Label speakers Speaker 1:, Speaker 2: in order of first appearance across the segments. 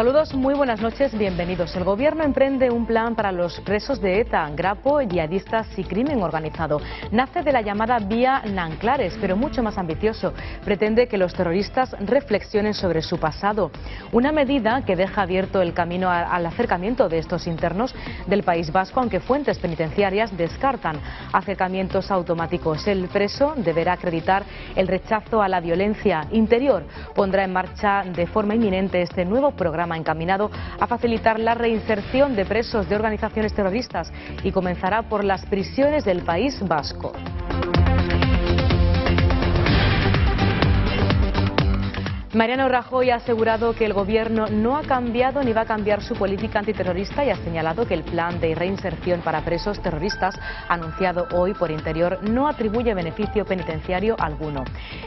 Speaker 1: Saludos, muy buenas noches, bienvenidos. El Gobierno emprende un plan para los presos de ETA, Grapo, yihadistas y crimen organizado. Nace de la llamada Vía Nanclares, pero mucho más ambicioso. Pretende que los terroristas reflexionen sobre su pasado. Una medida que deja abierto el camino al acercamiento de estos internos del País Vasco, aunque fuentes penitenciarias descartan acercamientos automáticos. El preso deberá acreditar el rechazo a la violencia interior. Pondrá en marcha de forma inminente este nuevo programa encaminado a facilitar la reinserción de presos de organizaciones terroristas y comenzará por las prisiones del País Vasco. Mariano Rajoy ha asegurado que el Gobierno no ha cambiado ni va a cambiar su política antiterrorista y ha señalado que el plan de reinserción para presos terroristas anunciado hoy por Interior no atribuye beneficio penitenciario alguno.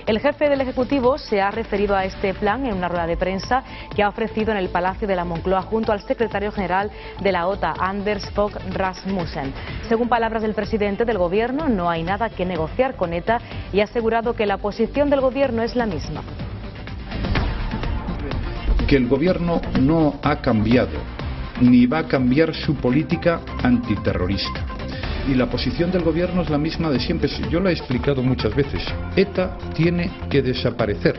Speaker 1: El jefe del Ejecutivo se ha referido a este plan en una rueda de prensa que ha ofrecido en el Palacio de la Moncloa junto al secretario general de la OTAN, Anders Fogh Rasmussen. Según palabras del presidente del Gobierno, no hay nada que negociar con ETA y ha asegurado que la posición del Gobierno es la misma.
Speaker 2: Que el Gobierno no ha cambiado ni va a cambiar su política antiterrorista. Y la posición del Gobierno es la misma de siempre. Yo la he explicado muchas veces. ETA tiene que desaparecer.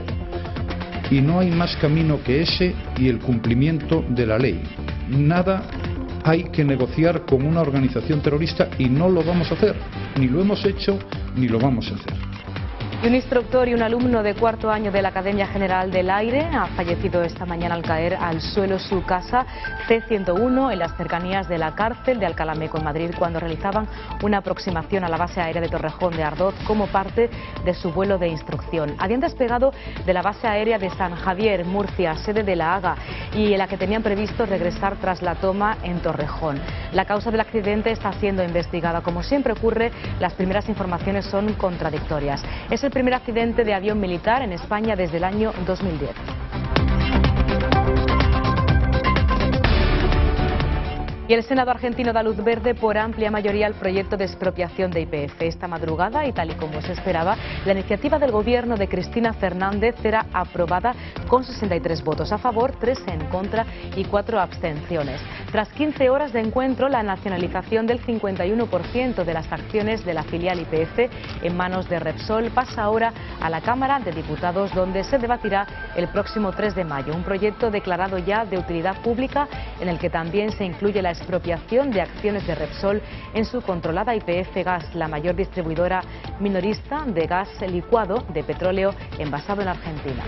Speaker 2: Y no hay más camino que ese y el cumplimiento de la ley. Nada hay que negociar con una organización terrorista y no lo vamos a hacer. Ni lo hemos hecho ni lo vamos a hacer.
Speaker 1: Y un instructor y un alumno de cuarto año de la Academia General del Aire ha fallecido esta mañana al caer al suelo su casa C-101 en las cercanías de la cárcel de Alcalá Meco en Madrid cuando realizaban una aproximación a la base aérea de Torrejón de Ardoz como parte de su vuelo de instrucción. Habían despegado de la base aérea de San Javier, Murcia, sede de la AGA, y en la que tenían previsto regresar tras la toma en Torrejón. La causa del accidente está siendo investigada. Como siempre ocurre, las primeras informaciones son contradictorias. Es el primer accidente de avión militar en España desde el año 2010. Y el Senado argentino da luz verde por amplia mayoría al proyecto de expropiación de YPF. Esta madrugada, y tal y como se esperaba, la iniciativa del gobierno de Cristina Fernández será aprobada con 63 votos a favor, 3 en contra y 4 abstenciones. Tras 15 horas de encuentro, la nacionalización del 51% de las acciones de la filial YPF en manos de Repsol pasa ahora a la Cámara de Diputados, donde se debatirá el próximo 3 de mayo. Un proyecto declarado ya de utilidad pública en el que también se incluye la expropiación de acciones de Repsol en su controlada YPF Gas, la mayor distribuidora minorista de gas licuado de petróleo envasado en Argentina.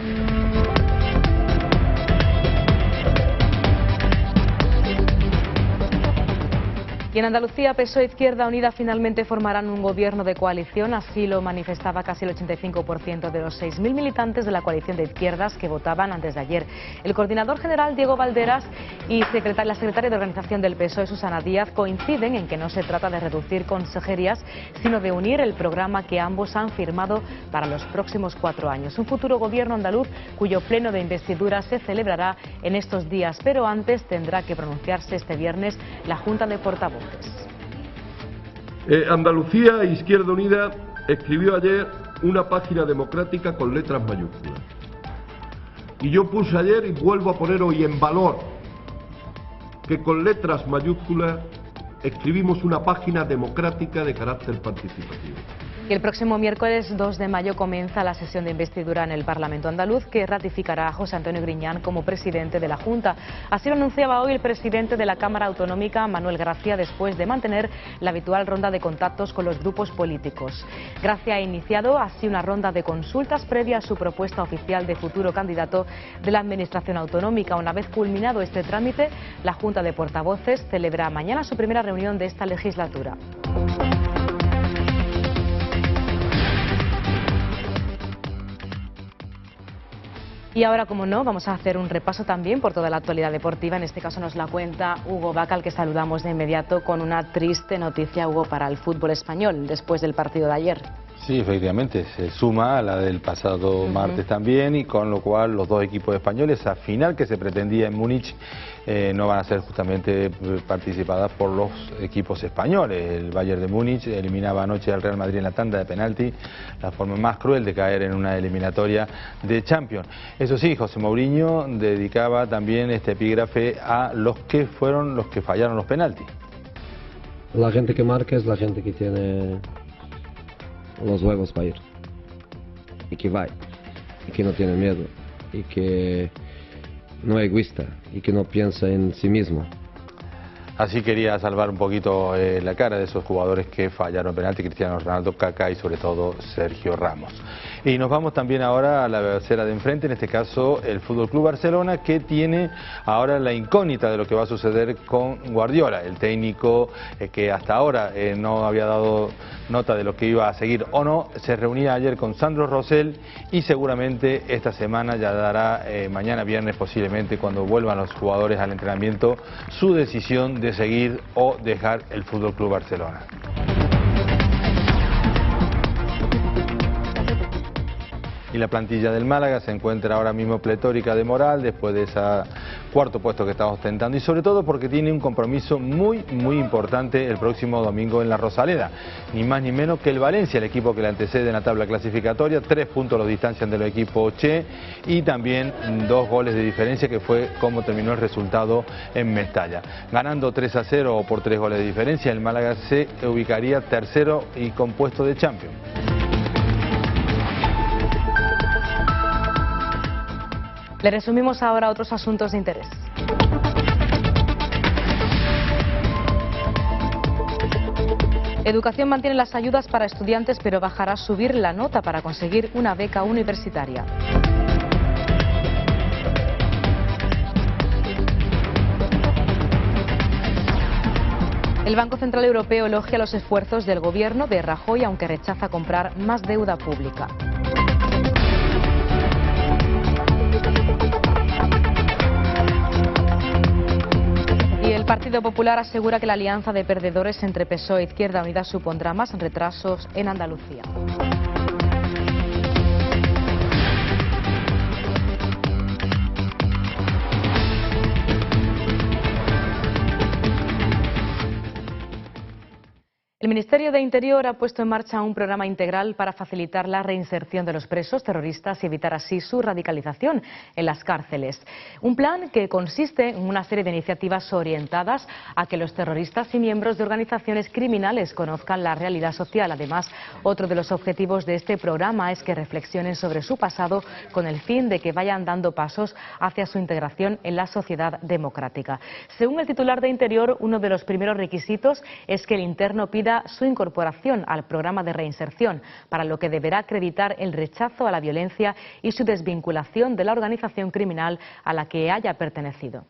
Speaker 1: Y en Andalucía, PSOE e Izquierda Unida finalmente formarán un gobierno de coalición. Así lo manifestaba casi el 85% de los 6.000 militantes de la coalición de izquierdas que votaban antes de ayer. El coordinador general Diego Valderas y la secretaria de organización del PSOE, Susana Díaz, coinciden en que no se trata de reducir consejerías, sino de unir el programa que ambos han firmado para los próximos 4 años. Un futuro gobierno andaluz cuyo pleno de investidura se celebrará en estos días, pero antes tendrá que pronunciarse este viernes la Junta de Portavoces.
Speaker 3: Andalucía e Izquierda Unida escribió ayer una página democrática con letras mayúsculas. Y yo puse ayer y vuelvo a poner hoy en valor que con letras mayúsculas escribimos una página democrática de carácter participativo.
Speaker 1: Y el próximo miércoles 2 de mayo comienza la sesión de investidura en el Parlamento andaluz, que ratificará a José Antonio Griñán como presidente de la Junta. Así lo anunciaba hoy el presidente de la Cámara Autonómica, Manuel Gracia, después de mantener la habitual ronda de contactos con los grupos políticos. Gracia ha iniciado así una ronda de consultas previa a su propuesta oficial de futuro candidato de la Administración Autonómica. Una vez culminado este trámite, la Junta de Portavoces celebra mañana su primera reunión de esta legislatura. Y ahora, como no, vamos a hacer un repaso también por toda la actualidad deportiva. En este caso nos la cuenta Hugo Vaca, al que saludamos de inmediato con una triste noticia, Hugo, para el fútbol español después del partido de ayer.
Speaker 4: Sí, efectivamente, se suma a la del pasado martes también, y con lo cual los dos equipos españoles, a final que se pretendía en Múnich, no van a ser justamente participadas por los equipos españoles. El Bayern de Múnich eliminaba anoche al Real Madrid en la tanda de penalti, la forma más cruel de caer en una eliminatoria de Champions. Eso sí, José Mourinho dedicaba también este epígrafe a los que fueron los que fallaron los penaltis.
Speaker 5: La gente que marca es la gente que tiene los huevos para ir, y que va, y que no tiene miedo, y que no es egoísta, y que no piensa en sí mismo.
Speaker 4: Así quería salvar un poquito la cara de esos jugadores que fallaron penalti: Cristiano Ronaldo, Kaká y sobre todo Sergio Ramos. Y nos vamos también ahora a la acera de enfrente, en este caso el Fútbol Club Barcelona, que tiene ahora la incógnita de lo que va a suceder con Guardiola, el técnico que hasta ahora no había dado nota de lo que iba a seguir o no. Se reunía ayer con Sandro Rosell y seguramente esta semana ya dará, mañana viernes posiblemente, cuando vuelvan los jugadores al entrenamiento, su decisión de seguir o dejar el Fútbol Club Barcelona. Y la plantilla del Málaga se encuentra ahora mismo pletórica de moral después de ese cuarto puesto que está ostentando, y sobre todo porque tiene un compromiso muy importante el próximo domingo en la Rosaleda, ni más ni menos que el Valencia, el equipo que le antecede en la tabla clasificatoria. 3 puntos los distancian del equipo Che, y también 2 goles de diferencia, que fue como terminó el resultado en Mestalla. Ganando 3-0 o por 3 goles de diferencia, el Málaga se ubicaría tercero y con puesto de Champions.
Speaker 1: Le resumimos ahora otros asuntos de interés. Educación mantiene las ayudas para estudiantes, pero bajará subir la nota para conseguir una beca universitaria. El Banco Central Europeo elogia los esfuerzos del gobierno de Rajoy, aunque rechaza comprar más deuda pública. El Partido Popular asegura que la alianza de perdedores entre PSOE e Izquierda Unida supondrá más retrasos en Andalucía. El Ministerio de Interior ha puesto en marcha un programa integral para facilitar la reinserción de los presos terroristas y evitar así su radicalización en las cárceles. Un plan que consiste en una serie de iniciativas orientadas a que los terroristas y miembros de organizaciones criminales conozcan la realidad social. Además, otro de los objetivos de este programa es que reflexionen sobre su pasado, con el fin de que vayan dando pasos hacia su integración en la sociedad democrática. Según el titular de Interior, uno de los primeros requisitos es que el interno pida su incorporación al programa de reinserción, para lo que deberá acreditar el rechazo a la violencia y su desvinculación de la organización criminal a la que haya pertenecido.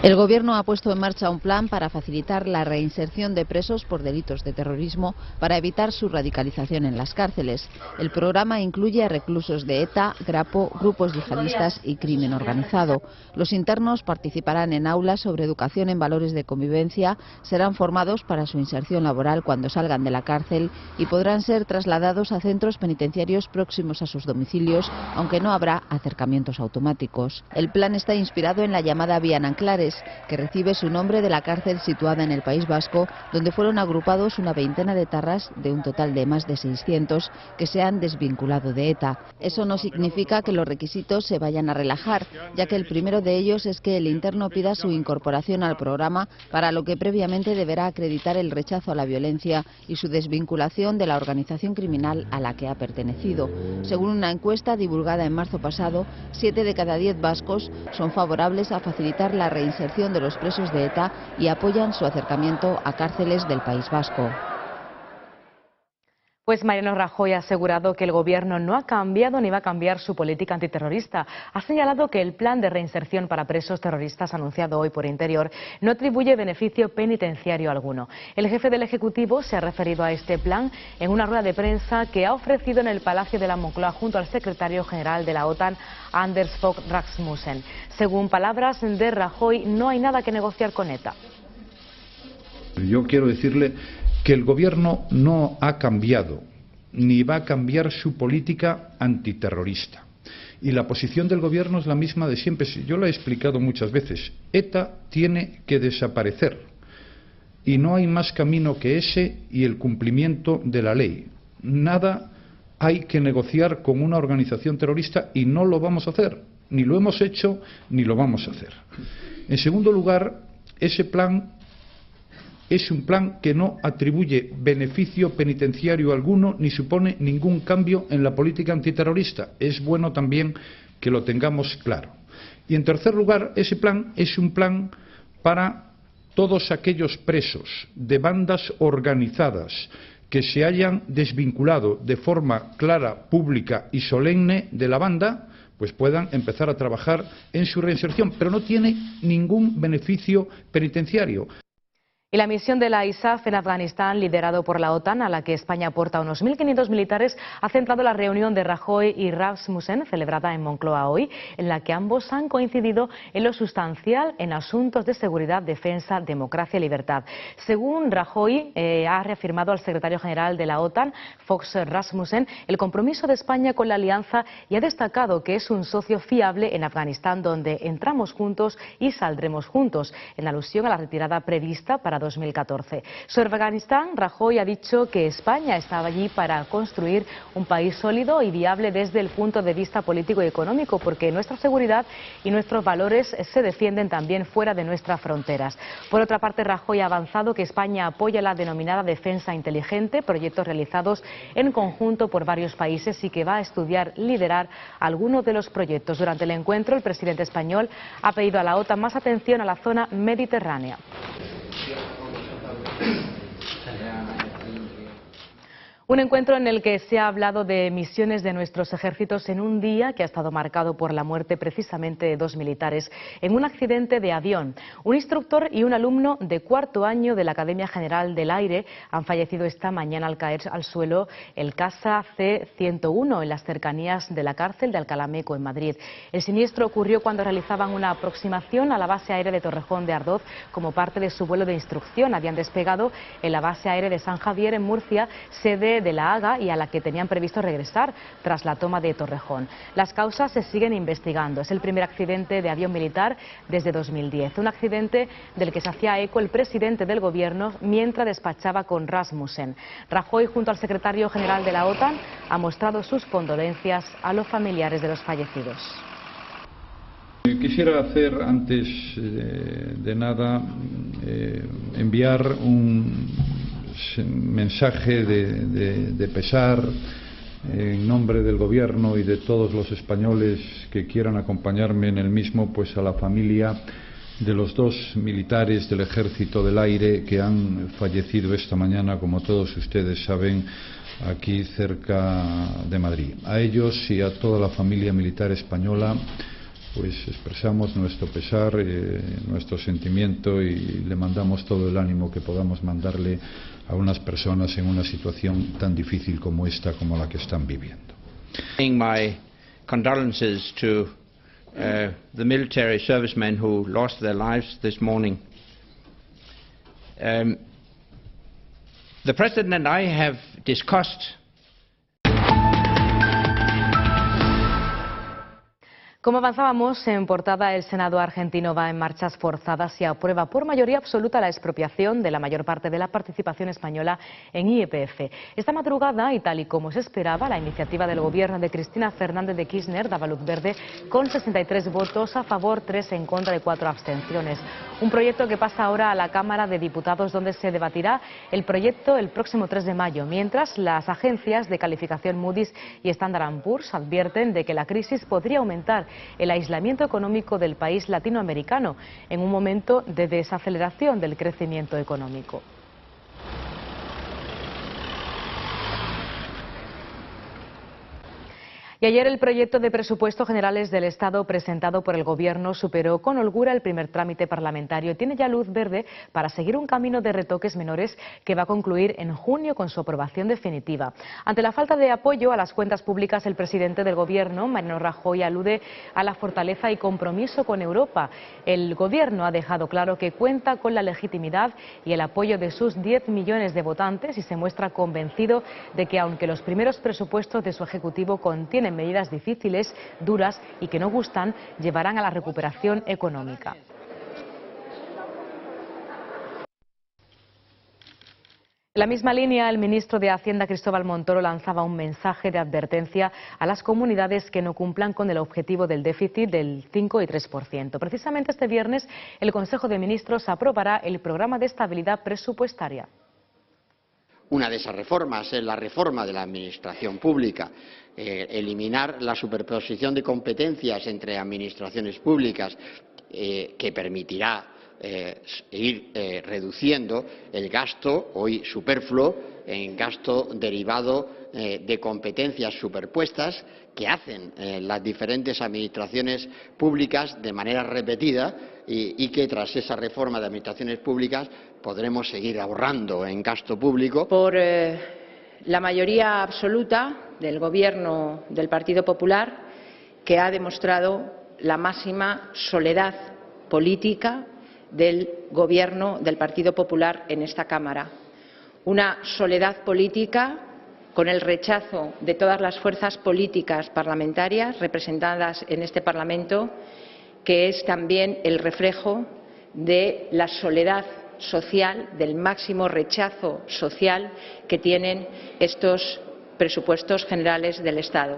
Speaker 6: El Gobierno ha puesto en marcha un plan para facilitar la reinserción de presos por delitos de terrorismo para evitar su radicalización en las cárceles. El programa incluye a reclusos de ETA, Grapo, grupos yihadistas y crimen organizado. Los internos participarán en aulas sobre educación en valores de convivencia, serán formados para su inserción laboral cuando salgan de la cárcel y podrán ser trasladados a centros penitenciarios próximos a sus domicilios, aunque no habrá acercamientos automáticos. El plan está inspirado en la llamada Vía Nanclares, que recibe su nombre de la cárcel situada en el País Vasco, donde fueron agrupados una veintena de etarras de un total de más de 600 que se han desvinculado de ETA. Eso no significa que los requisitos se vayan a relajar, ya que el primero de ellos es que el interno pida su incorporación al programa, para lo que previamente deberá acreditar el rechazo a la violencia y su desvinculación de la organización criminal a la que ha pertenecido. Según una encuesta divulgada en marzo pasado, 7 de cada 10 vascos son favorables a facilitar la reinserción de los presos de ETA y apoyan su acercamiento a cárceles del País Vasco.
Speaker 1: Pues Mariano Rajoy ha asegurado que el Gobierno no ha cambiado ni va a cambiar su política antiterrorista. Ha señalado que el plan de reinserción para presos terroristas anunciado hoy por Interior no atribuye beneficio penitenciario alguno. El jefe del Ejecutivo se ha referido a este plan en una rueda de prensa que ha ofrecido en el Palacio de la Moncloa junto al secretario general de la OTAN, Anders Fogh Rasmussen. Según palabras de Rajoy, no hay nada que negociar con ETA.
Speaker 2: Yo quiero decirle que el Gobierno no ha cambiado ni va a cambiar su política antiterrorista. Y la posición del Gobierno es la misma de siempre. Yo lo he explicado muchas veces. ETA tiene que desaparecer. Y no hay más camino que ese y el cumplimiento de la ley. Nada hay que negociar con una organización terrorista y no lo vamos a hacer. Ni lo hemos hecho ni lo vamos a hacer. En segundo lugar, ese plan es un plan que no atribuye beneficio penitenciario alguno ni supone ningún cambio en la política antiterrorista. Es bueno también que lo tengamos claro. Y en tercer lugar, ese plan es un plan para todos aquellos presos de bandas organizadas que se hayan desvinculado de forma clara, pública y solemne de la banda, pues puedan empezar a trabajar en su reinserción, pero no tiene ningún beneficio penitenciario.
Speaker 1: Y la misión de la ISAF en Afganistán, liderado por la OTAN, a la que España aporta unos 1.500 militares, ha centrado la reunión de Rajoy y Rasmussen, celebrada en Moncloa hoy, en la que ambos han coincidido en lo sustancial en asuntos de seguridad, defensa, democracia y libertad. Según Rajoy, ha reafirmado al secretario general de la OTAN, Fogh Rasmussen, el compromiso de España con la alianza y ha destacado que es un socio fiable en Afganistán, donde entramos juntos y saldremos juntos, en alusión a la retirada prevista para 2014. Sobre Afganistán, Rajoy ha dicho que España estaba allí para construir un país sólido y viable desde el punto de vista político y económico, porque nuestra seguridad y nuestros valores se defienden también fuera de nuestras fronteras. Por otra parte, Rajoy ha avanzado que España apoya la denominada defensa inteligente, proyectos realizados en conjunto por varios países y que va a estudiar liderar algunos de los proyectos. Durante el encuentro, el presidente español ha pedido a la OTAN más atención a la zona mediterránea. Un encuentro en el que se ha hablado de misiones de nuestros ejércitos en un día que ha estado marcado por la muerte precisamente de 2 militares en un accidente de avión. Un instructor y un alumno de cuarto año de la Academia General del Aire han fallecido esta mañana al caer al suelo el Casa C-101 en las cercanías de la cárcel de Alcalá Meco en Madrid. El siniestro ocurrió cuando realizaban una aproximación a la base aérea de Torrejón de Ardoz como parte de su vuelo de instrucción. Habían despegado en la base aérea de San Javier en Murcia, sede de la Haga, y a la que tenían previsto regresar tras la toma de Torrejón. Las causas se siguen investigando. Es el primer accidente de avión militar desde 2010. Un accidente del que se hacía eco el presidente del gobierno mientras despachaba con Rasmussen. Rajoy, junto al secretario general de la OTAN, ha mostrado sus condolencias a los familiares de los fallecidos.
Speaker 2: Quisiera hacer, antes de nada, enviar un mensaje de pesar en nombre del Gobierno y de todos los españoles que quieran acompañarme en el mismo, pues a la familia de los 2 militares del Ejército del Aire que han fallecido esta mañana, como todos ustedes saben, aquí cerca de Madrid. A ellos y a toda la familia militar española pues expresamos nuestro pesar, nuestro sentimiento, y le mandamos todo el ánimo que podamos mandarle a unas personas en una situación tan difícil como esta, como la que están viviendo.
Speaker 7: My condolences to the military servicemen who lost their lives this morning. The President and I have discussed.
Speaker 1: Como avanzábamos en portada, el Senado argentino va en marchas forzadas y aprueba por mayoría absoluta la expropiación de la mayor parte de la participación española en YPF. Esta madrugada, y tal y como se esperaba, la iniciativa del gobierno de Cristina Fernández de Kirchner daba luz verde con 63 votos a favor, 3 en contra y 4 abstenciones. Un proyecto que pasa ahora a la Cámara de Diputados, donde se debatirá el proyecto el próximo 3 de mayo, mientras las agencias de calificación Moody's y Standard & Poor's advierten de que la crisis podría aumentar el aislamiento económico del país latinoamericano en un momento de desaceleración del crecimiento económico. Y ayer el proyecto de presupuestos generales del Estado presentado por el Gobierno superó con holgura el primer trámite parlamentario y tiene ya luz verde para seguir un camino de retoques menores que va a concluir en junio con su aprobación definitiva. Ante la falta de apoyo a las cuentas públicas, el presidente del Gobierno, Mariano Rajoy, alude a la fortaleza y compromiso con Europa. El Gobierno ha dejado claro que cuenta con la legitimidad y el apoyo de sus 10 millones de votantes y se muestra convencido de que aunque los primeros presupuestos de su Ejecutivo contienen medidas difíciles, duras y que no gustan, llevarán a la recuperación económica. En la misma línea, el ministro de Hacienda, Cristóbal Montoro, lanzaba un mensaje de advertencia a las comunidades que no cumplan con el objetivo del déficit del 5 y 3%. Precisamente este viernes, el Consejo de Ministros aprobará el programa de estabilidad presupuestaria.
Speaker 8: Una de esas reformas es la reforma de la administración pública, eliminar la superposición de competencias entre administraciones públicas que permitirá ir reduciendo el gasto hoy superfluo en gasto derivado de competencias superpuestas que hacen las diferentes administraciones públicas de manera repetida y que tras esa reforma de administraciones públicas podremos seguir ahorrando en gasto público.
Speaker 9: Por la mayoría absoluta del Gobierno del Partido Popular, que ha demostrado la máxima soledad política del Gobierno del Partido Popular en esta Cámara. Una soledad política con el rechazo de todas las fuerzas políticas parlamentarias representadas en este Parlamento, que es también el reflejo de la soledad social, del máximo rechazo social que tienen estos presupuestos generales del Estado.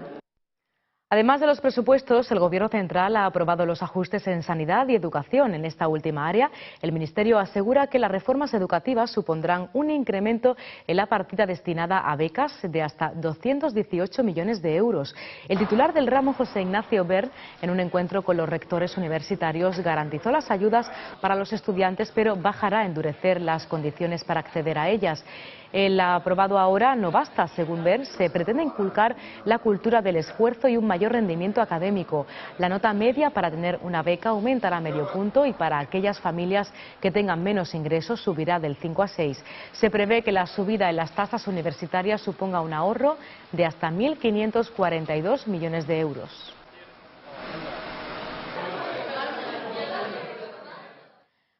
Speaker 1: Además de los presupuestos, el Gobierno central ha aprobado los ajustes en sanidad y educación. En esta última área, el Ministerio asegura que las reformas educativas supondrán un incremento en la partida destinada a becas de hasta 218 millones de euros. El titular del ramo, José Ignacio Wert, en un encuentro con los rectores universitarios, garantizó las ayudas para los estudiantes, pero bajará a endurecer las condiciones para acceder a ellas. El aprobado ahora no basta, según Wert, se pretende inculcar la cultura del esfuerzo y un mayor rendimiento académico. La nota media para tener una beca aumentará medio punto y para aquellas familias que tengan menos ingresos subirá del 5 a 6. Se prevé que la subida en las tasas universitarias suponga un ahorro de hasta 1.542 millones de euros.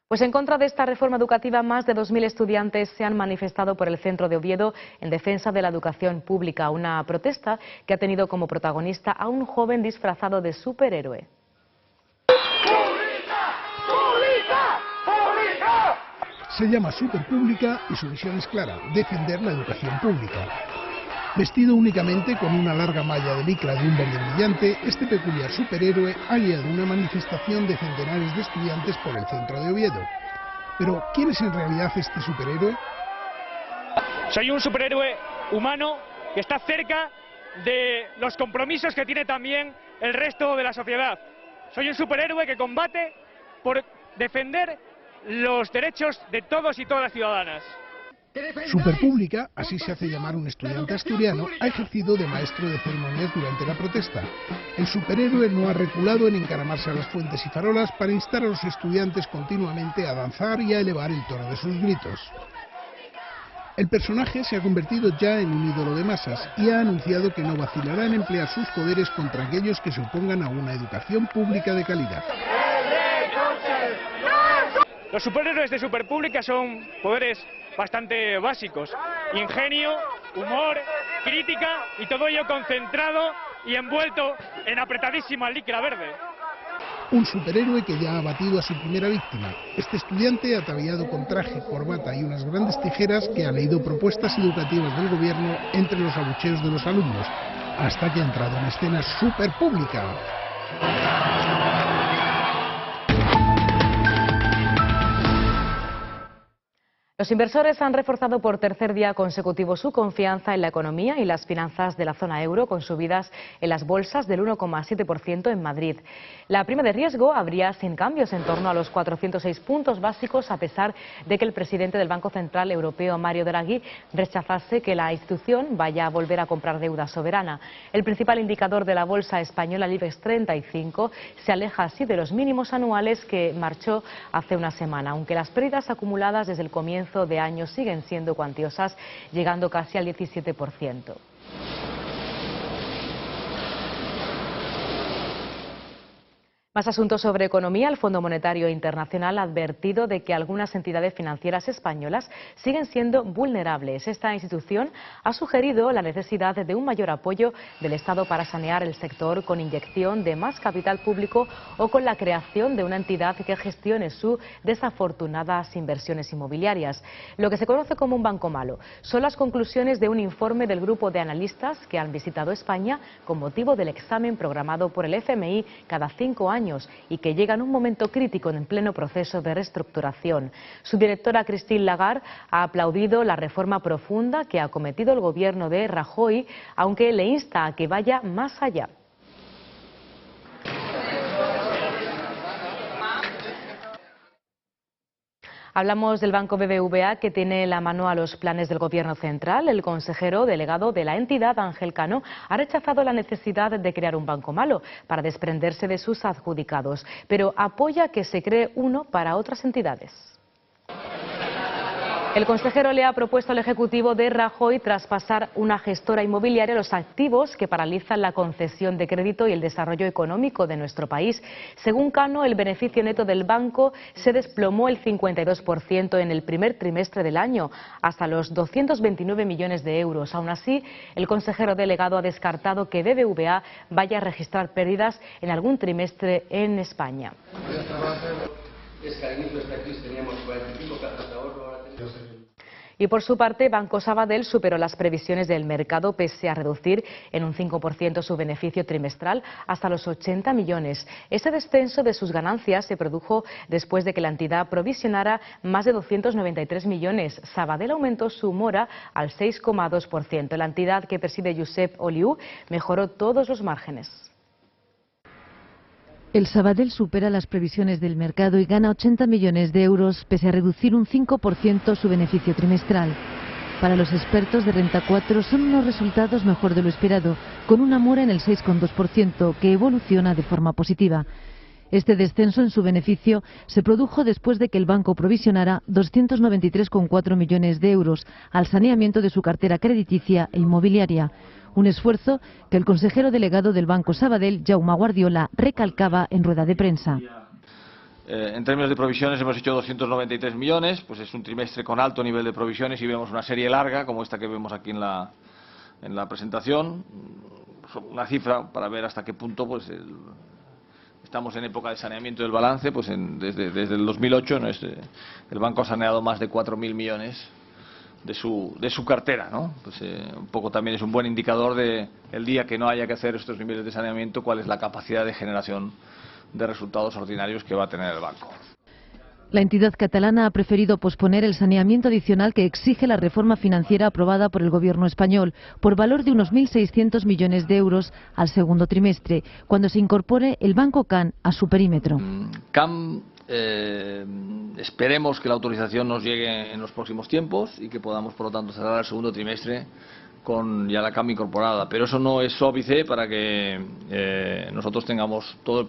Speaker 1: Pues en contra de esta reforma educativa, más de 2.000 estudiantes se han manifestado por el centro de Oviedo en defensa de la educación pública, una protesta que ha tenido como protagonista a un joven disfrazado de superhéroe.
Speaker 10: Se llama Superpública y su visión es clara: defender la educación pública. Vestido únicamente con una larga malla de licra de un verde brillante, este peculiar superhéroe ha guiado una manifestación de centenares de estudiantes por el centro de Oviedo. Pero, ¿quién es en realidad este superhéroe?
Speaker 11: Soy un superhéroe humano que está cerca de los compromisos que tiene también el resto de la sociedad. Soy un superhéroe que combate por defender los derechos de todos y todas las ciudadanas.
Speaker 10: Superpública, así se hace llamar un estudiante asturiano, ha ejercido de maestro de ceremonias durante la protesta. El superhéroe no ha reculado en encaramarse a las fuentes y farolas para instar a los estudiantes continuamente a danzar y a elevar el tono de sus gritos. El personaje se ha convertido ya en un ídolo de masas y ha anunciado que no vacilará en emplear sus poderes contra aquellos que se opongan a una educación pública de calidad.
Speaker 11: Los superhéroes de Superpública son poderes bastante básicos: ingenio, humor, crítica y todo ello concentrado y envuelto en apretadísima licra verde.
Speaker 10: Un superhéroe que ya ha batido a su primera víctima. Este estudiante, ataviado con traje, corbata y unas grandes tijeras, que ha leído propuestas educativas del gobierno entre los abucheos de los alumnos, hasta que ha entrado en escena Superpública.
Speaker 1: Los inversores han reforzado por tercer día consecutivo su confianza en la economía y las finanzas de la zona euro, con subidas en las bolsas del 1,7% en Madrid. La prima de riesgo habría sin cambios en torno a los 406 puntos básicos, a pesar de que el presidente del Banco Central Europeo, Mario Draghi, rechazase que la institución vaya a volver a comprar deuda soberana. El principal indicador de la bolsa española, el IBEX 35, se aleja así de los mínimos anuales que marchó hace una semana, aunque las pérdidas acumuladas desde el comienzo de año siguen siendo cuantiosas, llegando casi al 17%. Más asuntos sobre economía. El Fondo Monetario Internacional ha advertido de que algunas entidades financieras españolas siguen siendo vulnerables. Esta institución ha sugerido la necesidad de un mayor apoyo del Estado para sanear el sector, con inyección de más capital público o con la creación de una entidad que gestione sus desafortunadas inversiones inmobiliarias. Lo que se conoce como un banco malo son las conclusiones de un informe del grupo de analistas que han visitado España con motivo del examen programado por el FMI cada 5 años y que llega en un momento crítico en pleno proceso de reestructuración. Su directora, Christine Lagarde, ha aplaudido la reforma profunda que ha cometido el gobierno de Rajoy, aunque le insta a que vaya más allá. Hablamos del Banco BBVA, que tiene la mano a los planes del Gobierno central. El consejero delegado de la entidad, Ángel Cano, ha rechazado la necesidad de crear un banco malo para desprenderse de sus adjudicados, pero apoya que se cree uno para otras entidades. El consejero le ha propuesto al Ejecutivo de Rajoy traspasar una gestora inmobiliaria los activos que paralizan la concesión de crédito y el desarrollo económico de nuestro país. Según Cano, el beneficio neto del banco se desplomó el 52% en el primer trimestre del año, hasta los 229 millones de euros. Aún así, el consejero delegado ha descartado que BBVA vaya a registrar pérdidas en algún trimestre en España. Y por su parte, Banco Sabadell superó las previsiones del mercado, pese a reducir en un 5% su beneficio trimestral hasta los 80 millones. Ese descenso de sus ganancias se produjo después de que la entidad provisionara más de 293 millones. Sabadell aumentó su mora al 6,2%. La entidad que preside Josep Oliu mejoró todos los márgenes.
Speaker 12: El Sabadell supera las previsiones del mercado y gana 80 millones de euros, pese a reducir un 5% su beneficio trimestral. Para los expertos de Renta 4 son unos resultados mejor de lo esperado, con una mora en el 6,2%, que evoluciona de forma positiva. Este descenso en su beneficio se produjo después de que el banco provisionara 293,4 millones de euros al saneamiento de su cartera crediticia e inmobiliaria. Un esfuerzo que el consejero delegado del Banco Sabadell, Jaume Guardiola, recalcaba en rueda de prensa.
Speaker 13: En términos de provisiones hemos hecho 293 millones, pues es un trimestre con alto nivel de provisiones y vemos una serie larga, como esta que vemos aquí en la presentación. Una cifra para ver hasta qué punto pues estamos en época de saneamiento del balance, pues desde el 2008 el banco ha saneado más de 4.000 millones de su cartera, ¿no? Pues un poco también es un buen indicador de el día que no haya que hacer estos niveles de saneamiento, cuál es la capacidad de generación de resultados ordinarios que va a tener el banco.
Speaker 12: La entidad catalana ha preferido posponer el saneamiento adicional que exige la reforma financiera aprobada por el Gobierno español, por valor de unos 1.600 millones de euros al segundo trimestre, cuando se incorpore el Banco CAN a su perímetro.
Speaker 13: CAN, esperemos que la autorización nos llegue en los próximos tiempos y que podamos, por lo tanto, cerrar el segundo trimestre con ya la CAM incorporada. Pero eso no es óbice para que nosotros tengamos todo el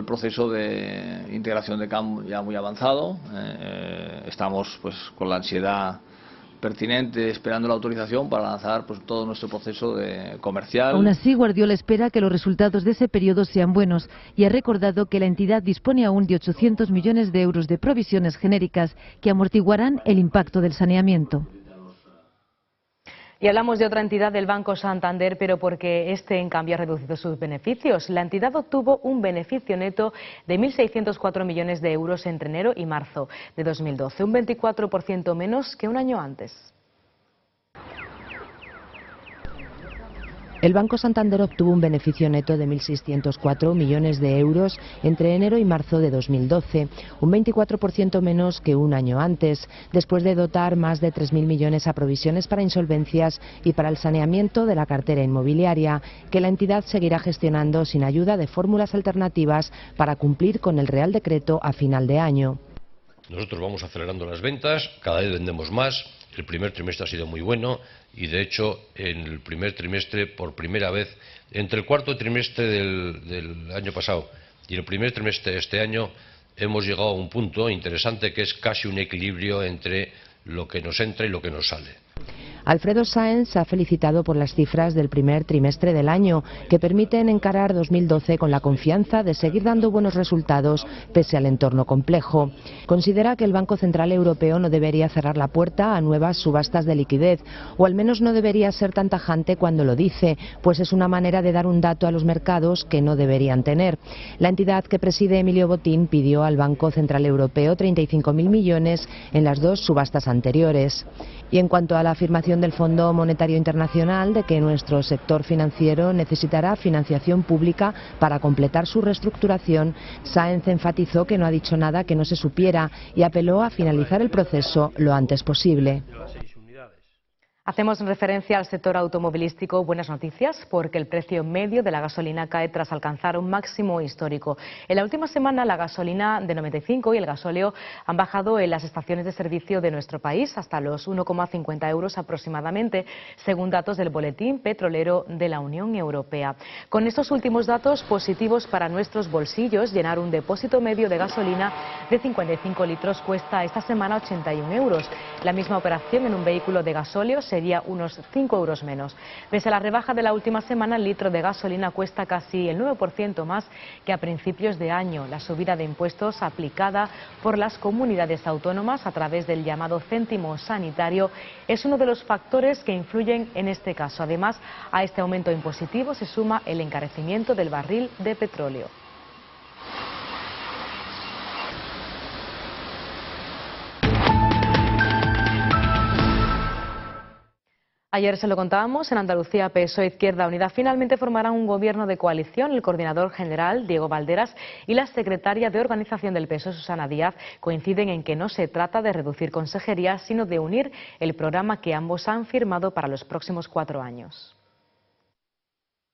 Speaker 13: proceso de integración de CAM ya muy avanzado. Estamos pues con la ansiedad pertinente esperando la autorización para lanzar pues todo nuestro proceso comercial.
Speaker 12: Aún así, Guardiola espera que los resultados de ese periodo sean buenos y ha recordado que la entidad dispone aún de 800 millones de euros de provisiones genéricas que amortiguarán el impacto del saneamiento.
Speaker 1: Y hablamos de otra entidad del Banco Santander, pero porque este, en cambio, ha reducido sus beneficios. La entidad obtuvo un beneficio neto de 1.604 millones de euros entre enero y marzo de 2012, un 24% menos que un año antes.
Speaker 14: El Banco Santander obtuvo un beneficio neto de 1.604 millones de euros entre enero y marzo de 2012, un 24% menos que un año antes, después de dotar más de 3.000 millones a provisiones para insolvencias y para el saneamiento de la cartera inmobiliaria, que la entidad seguirá gestionando sin ayuda de fórmulas alternativas para cumplir con el Real Decreto a final de año.
Speaker 15: Nosotros vamos acelerando las ventas, cada vez vendemos más. El primer trimestre ha sido muy bueno y, de hecho, en el primer trimestre, por primera vez, entre el cuarto trimestre del año pasado y el primer trimestre de este año, hemos llegado a un punto interesante que es casi un equilibrio entre lo que nos entra y lo que nos sale.
Speaker 14: Alfredo Sáenz ha felicitado por las cifras del primer trimestre del año, que permiten encarar 2012 con la confianza de seguir dando buenos resultados pese al entorno complejo. Considera que el Banco Central Europeo no debería cerrar la puerta a nuevas subastas de liquidez, o al menos no debería ser tan tajante cuando lo dice, pues es una manera de dar un dato a los mercados que no deberían tener. La entidad que preside Emilio Botín pidió al Banco Central Europeo 35.000 millones en las dos subastas anteriores. Y en cuanto a la afirmación del Fondo Monetario Internacional de que nuestro sector financiero necesitará financiación pública para completar su reestructuración, Sáenz enfatizó que no ha dicho nada que no se supiera y apeló a finalizar el proceso lo antes posible.
Speaker 1: Hacemos referencia al sector automovilístico. Buenas noticias, porque el precio medio de la gasolina cae tras alcanzar un máximo histórico. En la última semana, la gasolina de 95 y el gasóleo han bajado en las estaciones de servicio de nuestro país hasta los 1,50 euros aproximadamente, según datos del Boletín Petrolero de la Unión Europea. Con estos últimos datos positivos para nuestros bolsillos, llenar un depósito medio de gasolina de 55 litros cuesta esta semana 81 euros. La misma operación en un vehículo de gasóleo sería unos 5 euros menos. Pese a la rebaja de la última semana, el litro de gasolina cuesta casi el 9% más que a principios de año. La subida de impuestos aplicada por las comunidades autónomas a través del llamado céntimo sanitario es uno de los factores que influyen en este caso. Además, a este aumento impositivo se suma el encarecimiento del barril de petróleo. Ayer se lo contábamos, en Andalucía PSOE Izquierda Unida finalmente formarán un gobierno de coalición. El coordinador general, Diego Valderas, y la secretaria de organización del PSOE, Susana Díaz, coinciden en que no se trata de reducir consejerías, sino de unir el programa que ambos han firmado para los próximos 4 años.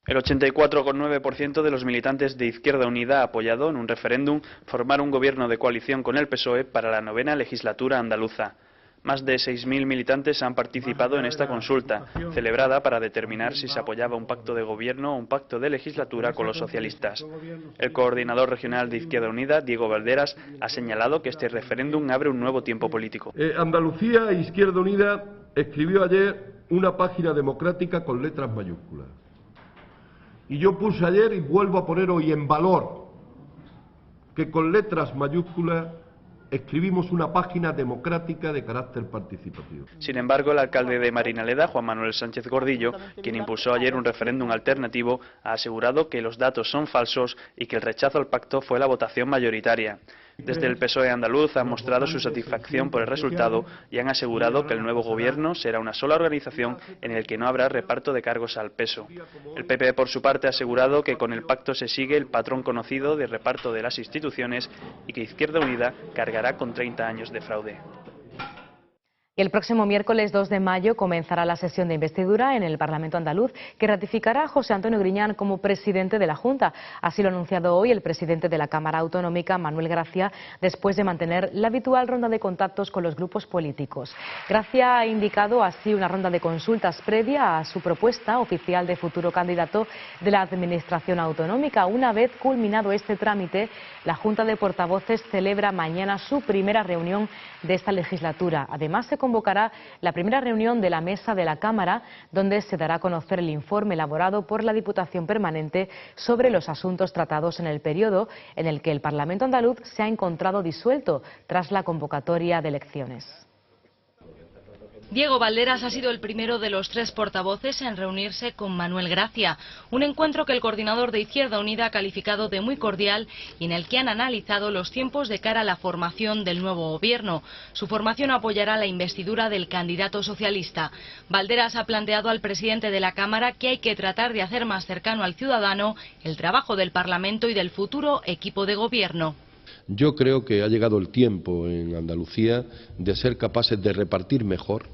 Speaker 16: El 84,9% de los militantes de Izquierda Unida ha apoyado en un referéndum formar un gobierno de coalición con el PSOE para la 9ª legislatura andaluza. Más de 6.000 militantes han participado en esta consulta, celebrada para determinar si se apoyaba un pacto de gobierno o un pacto de legislatura con los socialistas. El coordinador regional de Izquierda Unida, Diego Valderas, ha señalado que este referéndum abre un nuevo tiempo político.
Speaker 3: Andalucía e Izquierda Unida escribió ayer una página democrática con letras mayúsculas. Y yo puse ayer y vuelvo a poner hoy en valor que con letras mayúsculas escribimos una página democrática de carácter participativo.
Speaker 16: Sin embargo, el alcalde de Marinaleda, Juan Manuel Sánchez Gordillo, quien impulsó ayer un referéndum alternativo, ha asegurado que los datos son falsos y que el rechazo al pacto fue la votación mayoritaria. Desde el PSOE andaluz han mostrado su satisfacción por el resultado y han asegurado que el nuevo gobierno será una sola organización en el que no habrá reparto de cargos al peso. El PP, por su parte, ha asegurado que con el pacto se sigue el patrón conocido de reparto de las instituciones y que Izquierda Unida cargará con 30 años de fraude.
Speaker 1: Y el próximo miércoles 2 de mayo comenzará la sesión de investidura en el Parlamento andaluz, que ratificará a José Antonio Griñán como presidente de la Junta. Así lo ha anunciado hoy el presidente de la Cámara Autonómica, Manuel Gracia, después de mantener la habitual ronda de contactos con los grupos políticos. Gracia ha indicado así una ronda de consultas previa a su propuesta oficial de futuro candidato de la Administración Autonómica. Una vez culminado este trámite, la Junta de Portavoces celebra mañana su primera reunión de esta legislatura. Además, se convocará la primera reunión de la Mesa de la Cámara, donde se dará a conocer el informe elaborado por la Diputación Permanente sobre los asuntos tratados en el periodo en el que el Parlamento andaluz se ha encontrado disuelto tras la convocatoria de elecciones.
Speaker 17: Diego Valderas ha sido el primero de los 3 portavoces en reunirse con Manuel Gracia, un encuentro que el coordinador de Izquierda Unida ha calificado de muy cordial y en el que han analizado los tiempos de cara a la formación del nuevo gobierno. Su formación apoyará la investidura del candidato socialista. Valderas ha planteado al presidente de la Cámara que hay que tratar de hacer más cercano al ciudadano el trabajo del Parlamento y del futuro equipo de gobierno.
Speaker 18: Yo creo que ha llegado el tiempo en Andalucía de ser capaces de repartir mejor,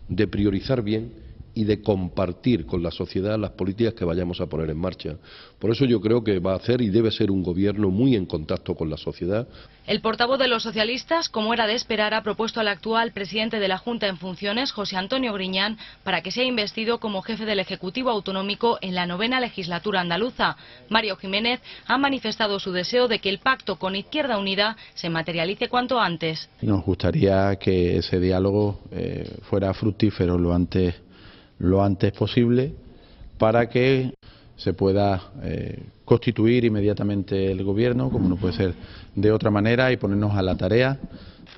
Speaker 18: de priorizar bien y de compartir con la sociedad las políticas que vayamos a poner en marcha. Por eso yo creo que va a hacer y debe ser un gobierno muy en contacto con la sociedad.
Speaker 17: El portavoz de los socialistas, como era de esperar, ha propuesto al actual presidente de la Junta en funciones, José Antonio Griñán, para que sea investido como jefe del Ejecutivo Autonómico en la 9ª legislatura andaluza. Mario Jiménez ha manifestado su deseo de que el pacto con Izquierda Unida se materialice cuanto antes.
Speaker 19: Nos gustaría que ese diálogo fuera fructífero lo antes posible para que se pueda constituir inmediatamente el gobierno, como no puede ser de otra manera, y ponernos a la tarea.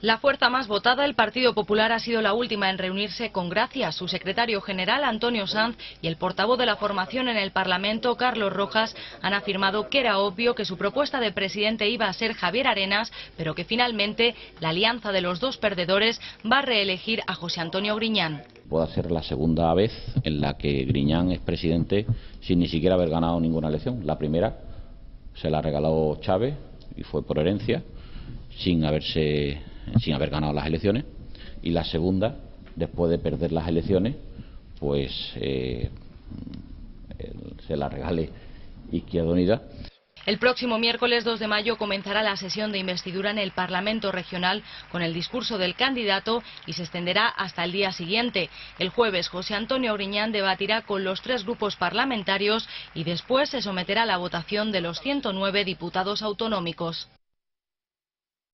Speaker 17: La fuerza más votada, el Partido Popular, ha sido la última en reunirse con Gracia. Su secretario general, Antonio Sanz, y el portavoz de la formación en el Parlamento, Carlos Rojas, han afirmado que era obvio que su propuesta de presidente iba a ser Javier Arenas, pero que finalmente la alianza de los 2 perdedores va a reelegir a José Antonio Griñán.
Speaker 20: Pueda ser la segunda vez en la que Griñán es presidente sin ni siquiera haber ganado ninguna elección. La primera se la regaló Chávez y fue por herencia, sin haber ganado las elecciones, y la segunda, después de perder las elecciones, pues se la regale Izquierda Unida.
Speaker 17: El próximo miércoles 2 de mayo comenzará la sesión de investidura en el Parlamento Regional con el discurso del candidato y se extenderá hasta el día siguiente. El jueves, José Antonio Griñán debatirá con los 3 grupos parlamentarios y después se someterá a la votación de los 109 diputados autonómicos.